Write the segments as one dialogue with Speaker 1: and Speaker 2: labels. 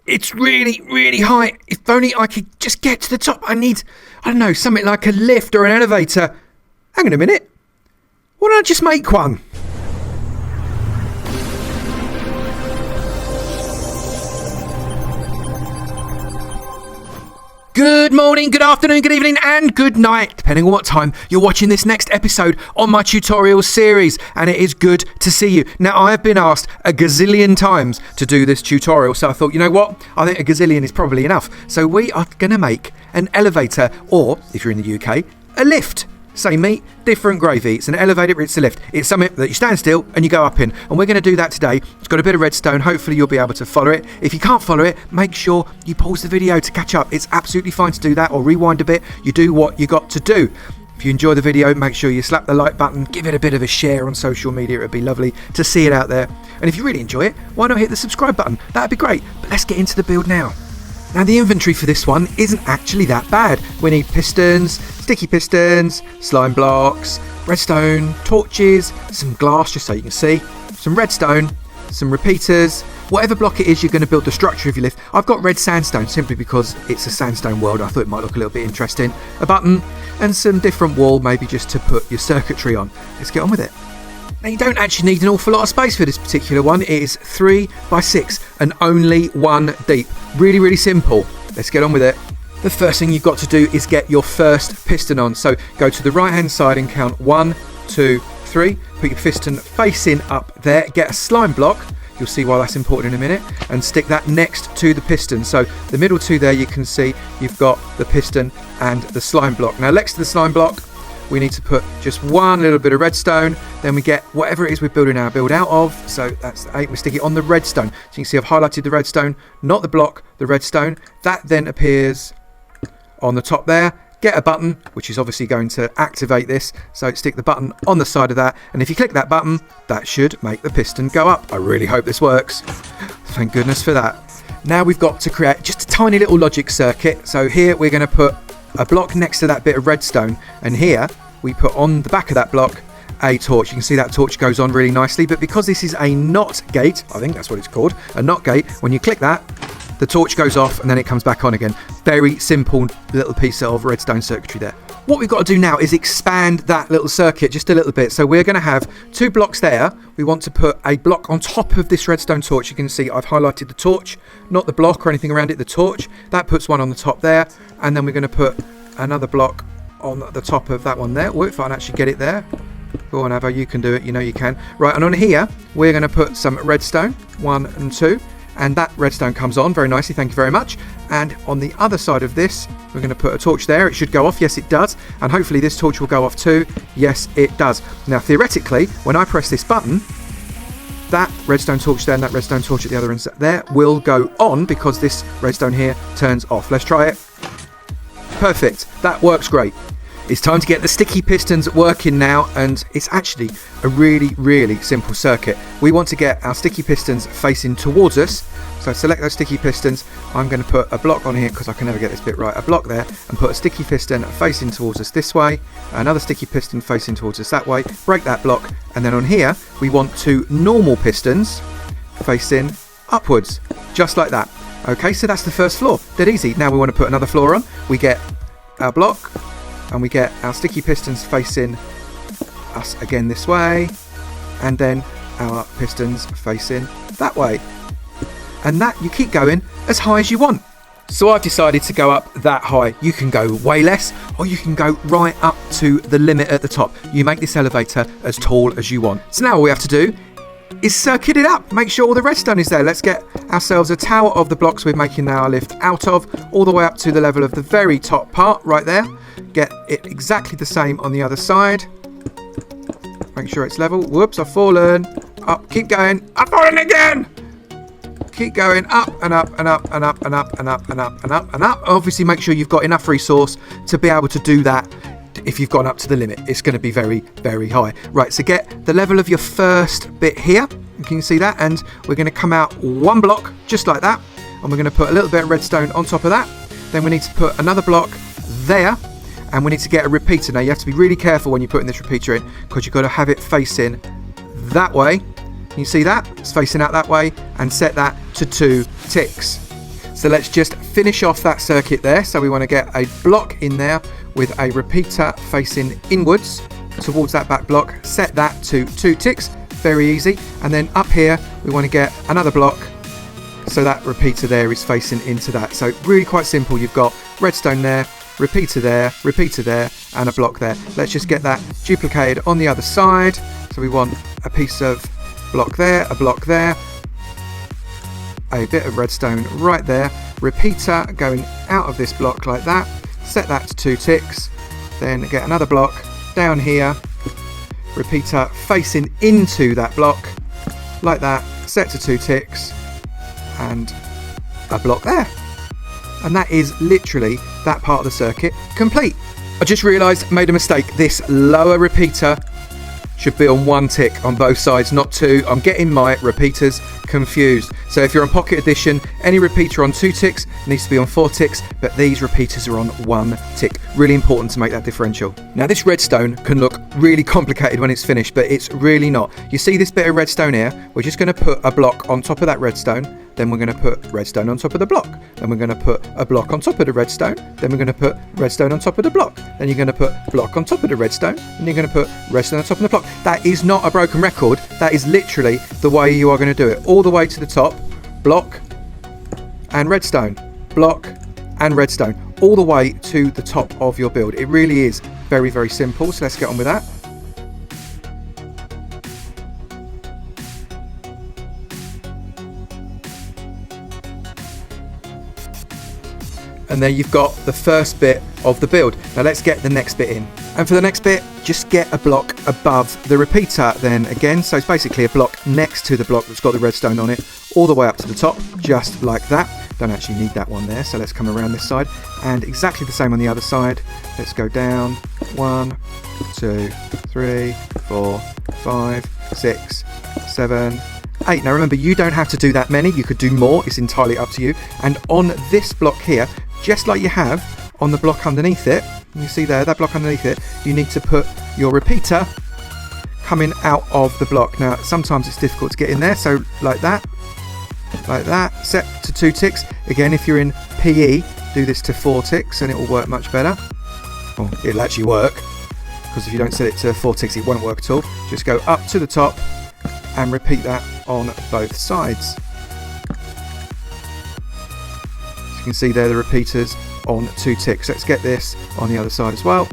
Speaker 1: It's really, really high. If only I could just get to the top. I don't know, something like a lift or an elevator. Hang on a minute. Why don't I just make one? Good morning, good afternoon, good evening, and good night, depending on what time you're watching this next episode on my tutorial series, and it is good to see you. Now, I have been asked a gazillion times to do this tutorial, so I thought, you know what? I think a gazillion is probably enough. So we are going to make an elevator, or, if you're in the UK, a lift. Same meat, different gravy. It's an elevator, it's a lift. It's something that you stand still and you go up in. And we're going to do that today. It's got a bit of redstone. Hopefully you'll be able to follow it. If you can't follow it, make sure you pause the video to catch up. It's absolutely fine to do that, or rewind a bit. You do what you got to do. If you enjoy the video, make sure you slap the like button, give it a bit of a share on social media. It would be lovely to see it out there. And if you really enjoy it, why not hit the subscribe button? That'd be great. But let's get into the build now. Now, the inventory for this one isn't actually that bad. We need pistons, sticky pistons, slime blocks, redstone, torches, some glass just so you can see, some redstone, some repeaters, whatever block it is you're going to build the structure of your lift. I've got red sandstone simply because it's a sandstone world. I thought it might look a little bit interesting. A button and some different wall, maybe just to put your circuitry on. Let's get on with it. Now, you don't actually need an awful lot of space for this particular one. It is 3 by 6 and only 1 deep. Really, really simple. Let's get on with it. The first thing you've got to do is get your first piston on. So go to the right hand side and count 1, 2, 3. Put your piston facing up there. Get a slime block. You'll see why that's important in a minute. And stick that next to the piston. So the middle two there, you can see you've got the piston and the slime block. Now, next to the slime block, we need to put just one little bit of redstone. Then we get whatever it is we're building our build out of. So that's 8. We stick it on the redstone. So you can see I've highlighted the redstone, not the block, the redstone. That then appears on the top there. Get a button, which is obviously going to activate this. So stick the button on the side of that. And if you click that button, that should make the piston go up. I really hope this works. Thank goodness for that. Now we've got to create just a tiny little logic circuit. So here we're going to put a block next to that bit of redstone, and here we put on the back of that block a torch. You can see that torch goes on really nicely, but because this is a NOT gate, I think that's what it's called, a NOT gate, when you click that, the torch goes off and then it comes back on again. Very simple little piece of redstone circuitry there. What we've got to do now is expand that little circuit just a little bit. So we're going to have 2 blocks there. We want to put a block on top of this redstone torch. You can see I've highlighted the torch, not the block or anything around it, the torch. That puts one on the top there. And then we're going to put another block on the top of that one there. If I can actually get it there. Go on, Avo, you can do it. You know you can. Right, and on here, we're going to put some redstone, 1 and 2. And that redstone comes on very nicely, thank you very much. And on the other side of this, we're going to put a torch there. It should go off, yes it does. And hopefully this torch will go off too, yes it does. Now theoretically, when I press this button, that redstone torch there and that redstone torch at the other end there will go on because this redstone here turns off. Let's try it. Perfect, that works great. It's time to get the sticky pistons working now, and it's actually a really, really simple circuit. We want to get our sticky pistons facing towards us. So select those sticky pistons. I'm going to put a block on here because I can never get this bit right. A block there, and put a sticky piston facing towards us this way. Another sticky piston facing towards us that way. Break that block, and then on here we want 2 normal pistons facing upwards, just like that. Okay, so that's the first floor. Dead easy. Now we want to put another floor on. We get our block, and we get our sticky pistons facing us again this way, and then our pistons facing that way. And that you keep going as high as you want. So I've decided to go up that high. You can go way less, or you can go right up to the limit at the top. You make this elevator as tall as you want. So now all we have to do is circuit it up. Make sure all the redstone is there. Let's get ourselves a tower of the blocks we're making our lift out of, all the way up to the level of the very top part right there. Get it exactly the same on the other side. Make sure it's level. Whoops, I've fallen. Up, keep going. I've fallen again. Keep going up and up and up and up and up and up and up and up and up. Obviously, make sure you've got enough resource to be able to do that. If you've gone up to the limit, it's going to be very, very high. Right, so get the level of your first bit here. You can see that, and we're going to come out 1 block just like that, and we're going to put a little bit of redstone on top of that. Then we need to put another block there, and we need to get a repeater. Now you have to be really careful when you're putting this repeater in, because you've got to have it facing that way. You see that? It's facing out that way, and set that to 2 ticks. So let's just finish off that circuit there. So we want to get a block in there with a repeater facing inwards towards that back block. Set that to 2 ticks. Very easy. And then up here, we want to get another block so that repeater there is facing into that. So really quite simple. You've got redstone there, repeater there, and a block there. Let's just get that duplicated on the other side. So we want a piece of block there, a block there, a bit of redstone right there, repeater going out of this block like that. Set that to 2 ticks. Then get another block down here, repeater facing into that block like that, set to 2 ticks, and a block there. And that is literally that part of the circuit complete. I just realised, made a mistake. This lower repeater should be on 1 tick on both sides, not 2. I'm getting my repeaters confused. So if you're on Pocket Edition, any repeater on 2 ticks needs to be on 4 ticks, but these repeaters are on 1 tick. Really important to make that differential. Now this redstone can look really complicated when it's finished, but it's really not. You see this bit of redstone here? We're just going to put a block on top of that redstone, then we're going to put redstone on top of the block, then we're going to put a block on top of the redstone, then we're going to put redstone on top of the block, then you're going to put block on top of the redstone, and you're going to put redstone on top of the block. That is not a broken record. That is literally the way you are going to do it. All the way to the top, block and redstone, block and redstone, all the way to the top of your build. It really is very, very simple. So let's get on with that. And there you've got the first bit of the build. Now let's get the next bit in. And for the next bit, just get a block above the repeater then again. So it's basically a block next to the block that's got the redstone on it, all the way up to the top, just like that. Don't actually need that one there, so let's come around this side. And exactly the same on the other side. Let's go down 1, 2, 3, 4, 5, 6, 7, 8. Now remember, you don't have to do that many. You could do more. It's entirely up to you. And on this block here, just like you have on the block underneath it, you see there, that block underneath it, you need to put your repeater coming out of the block. Now sometimes it's difficult to get in there, so like that, set to 2 ticks. Again, if you're in PE, do this to 4 ticks and it will work much better. Well, it'll actually work, because if you don't set it to 4 ticks, it won't work at all. Just go up to the top and repeat that on both sides. As you can see there, the repeaters on 2 ticks. Let's get this on the other side as well.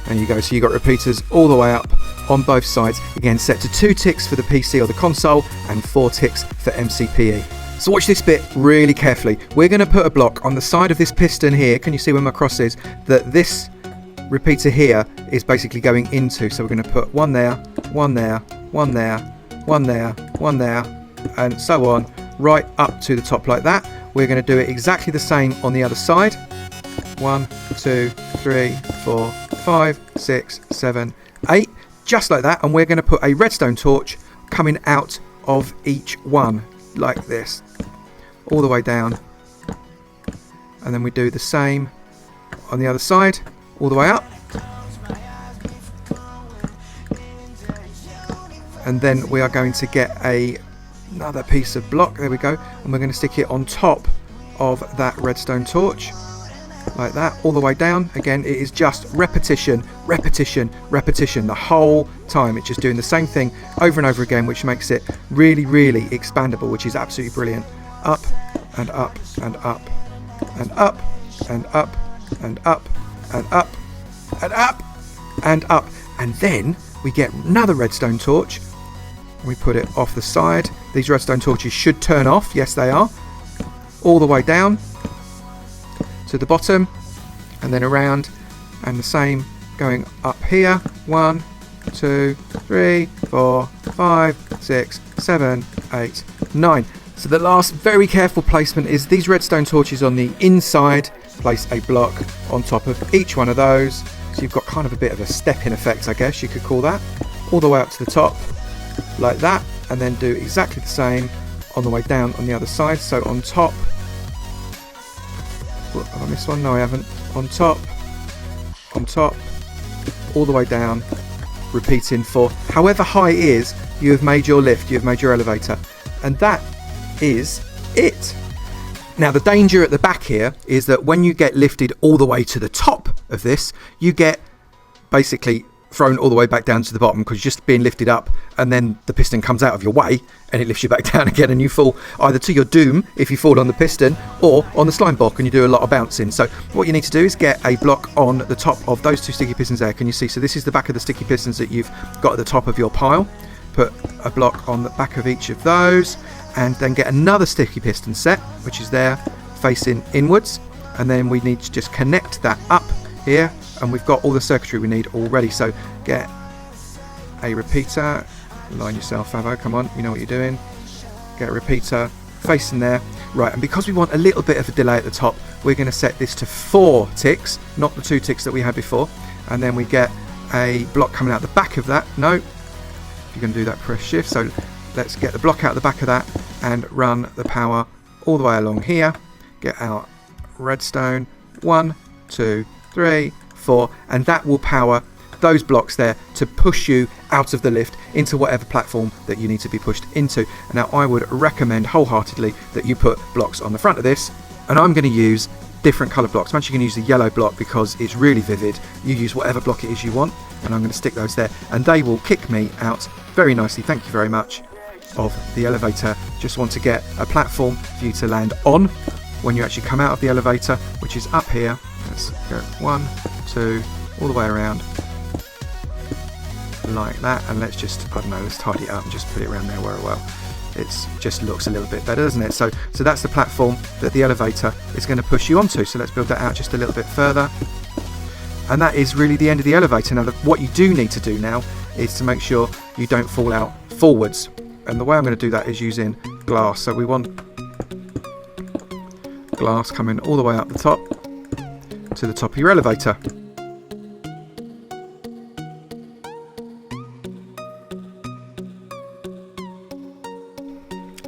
Speaker 1: There you go. So you got repeaters all the way up on both sides. Again, set to 2 ticks for the PC or the console and 4 ticks for MCPE. So watch this bit really carefully. We're going to put a block on the side of this piston here. Can you see where my cross is? That this repeater here is basically going into. So we're going to put one there, one there, one there, one there, one there, and so on, right up to the top like that. We're going to do it exactly the same on the other side. 1, 2, 3, 4, 5, 6, 7, 8, just like that. And we're going to put a redstone torch coming out of each one like this, all the way down. And then we do the same on the other side, all the way up. And then we are going to get another piece of block, there we go, and we're going to stick it on top of that redstone torch like that, all the way down. Again, it is just repetition, repetition, repetition the whole time. It's just doing the same thing over and over again, which makes it really, really expandable, which is absolutely brilliant. Up and up and up and up and up and up and up and up and up, and then we get another redstone torch. We put it off the side. These redstone torches should turn off. Yes, they are. All the way down to the bottom, and then around, and the same going up here. 1, 2, 3, 4, 5, 6, 7, 8, 9. So the last very careful placement is these redstone torches on the inside. Place a block on top of each one of those. So you've got kind of a bit of a step-in effect, I guess you could call that. All the way up to the top, like that, and then do exactly the same on the way down on the other side. So on top, have I missed one? No, I haven't. On top, all the way down, repeating for however high it is you have made your lift, you have made your elevator. And that is it. Now the danger at the back here is that when you get lifted all the way to the top of this, you get basically thrown all the way back down to the bottom because you're just being lifted up, and then the piston comes out of your way and it lifts you back down again, and you fall either to your doom if you fall on the piston or on the slime block and you do a lot of bouncing. So what you need to do is get a block on the top of those 2 sticky pistons there. Can you see? So this is the back of the sticky pistons that you've got at the top of your pile. Put a block on the back of each of those, and then get another sticky piston set, which is there facing inwards, and then we need to just connect that up here, and we've got all the circuitry we need already. So get a repeater, line yourself, Avo, come on, you know what you're doing. Get a repeater facing there, right, and because we want a little bit of a delay at the top, we're going to set this to 4 ticks, not the 2 ticks that we had before, and then we get a block coming out the back of that. No, if you're going to do that, press shift. So let's get the block out the back of that and run the power all the way along here. Get our redstone, 1, 2, 3, 4, and that will power those blocks there to push you out of the lift into whatever platform that you need to be pushed into. Now I would recommend wholeheartedly that you put blocks on the front of this, and I'm going to use different colour blocks. I'm actually going to use the yellow block because it's really vivid. You use whatever block it is you want, and I'm going to stick those there, and they will kick me out very nicely, thank you very much, of the elevator. Just want to get a platform for you to land on when you actually come out of the elevator, which is up here. Let's go 1, 2, all the way around like that, and let's just, I don't know, let's tidy it up and just put it around there where, well, it just looks a little bit better, doesn't it? So that's the platform that the elevator is going to push you onto. So let's build that out just a little bit further, and that is really the end of the elevator. Now what you do need to do now is to make sure you don't fall out forwards, and the way I'm going to do that is using glass. So we want glass coming all the way up the top to the top of your elevator.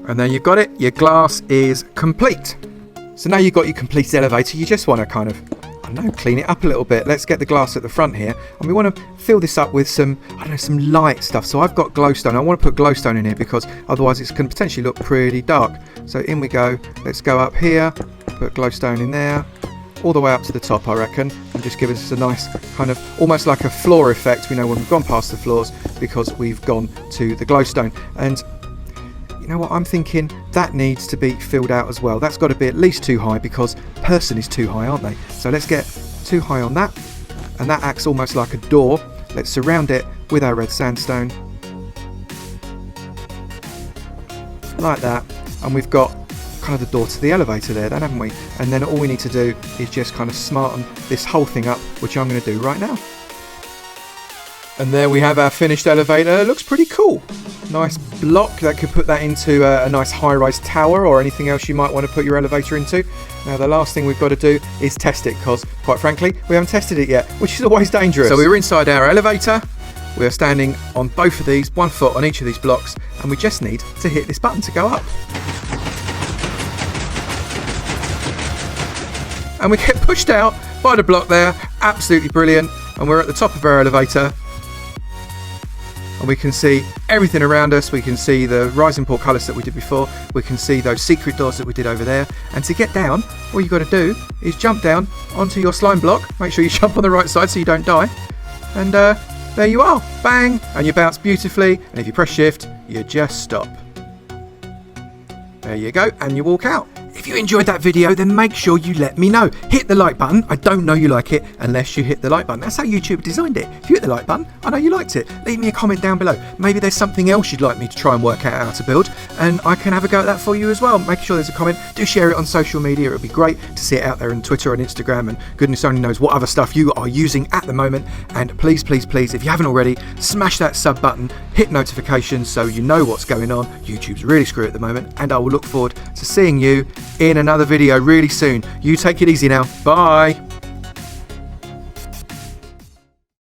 Speaker 1: And there you've got it, your glass is complete. So now you've got your completed elevator, you just want to kind of, I don't know, clean it up a little bit. Let's get the glass at the front here, and we want to fill this up with some, I don't know, some light stuff. So I've got glowstone. I want to put glowstone in here because otherwise it can potentially look pretty dark. So in we go, let's go up here, put glowstone in there, all the way up to the top I reckon, and just give us a nice kind of, almost like a floor effect. We know when we've gone past the floors because we've gone to the glowstone. And you know what, I'm thinking that needs to be filled out as well. That's got to be at least 2 high because person is 2 high, aren't they? So let's get 2 high on that, and that acts almost like a door. Let's surround it with our red sandstone like that, and we've got kind of the door to the elevator there then, haven't we? And then all we need to do is just kind of smarten this whole thing up, which I'm going to do right now. And there we have our finished elevator. It looks pretty cool. Nice block that could put that into a nice high-rise tower or anything else you might want to put your elevator into. Now the last thing we've got to do is test it because, quite frankly, we haven't tested it yet, which is always dangerous. So we're inside our elevator. We are standing on both of these, 1 foot on each of these blocks, and we just need to hit this button to go up. And we get pushed out by the block there. Absolutely brilliant. And we're at the top of our elevator. And we can see everything around us. We can see the rising portcullis that we did before. We can see those secret doors that we did over there. And to get down, all you've got to do is jump down onto your slime block. Make sure you jump on the right side so you don't die. And there you are. Bang! And you bounce beautifully. And if you press shift, you just stop. There you go. And you walk out. If you enjoyed that video, then make sure you let me know. Hit the like button. I don't know you like it unless you hit the like button. That's how YouTube designed it. If you hit the like button, I know you liked it. Leave me a comment down below. Maybe there's something else you'd like me to try and work out how to build, and I can have a go at that for you as well. Make sure there's a comment. Do share it on social media. It would be great to see it out there on Twitter and Instagram, and goodness only knows what other stuff you are using at the moment. And please, please, please, if you haven't already, smash that sub button, hit notifications so you know what's going on. YouTube's really screwy at the moment, and I will look forward to seeing you in another video really soon. You take it easy now. Bye.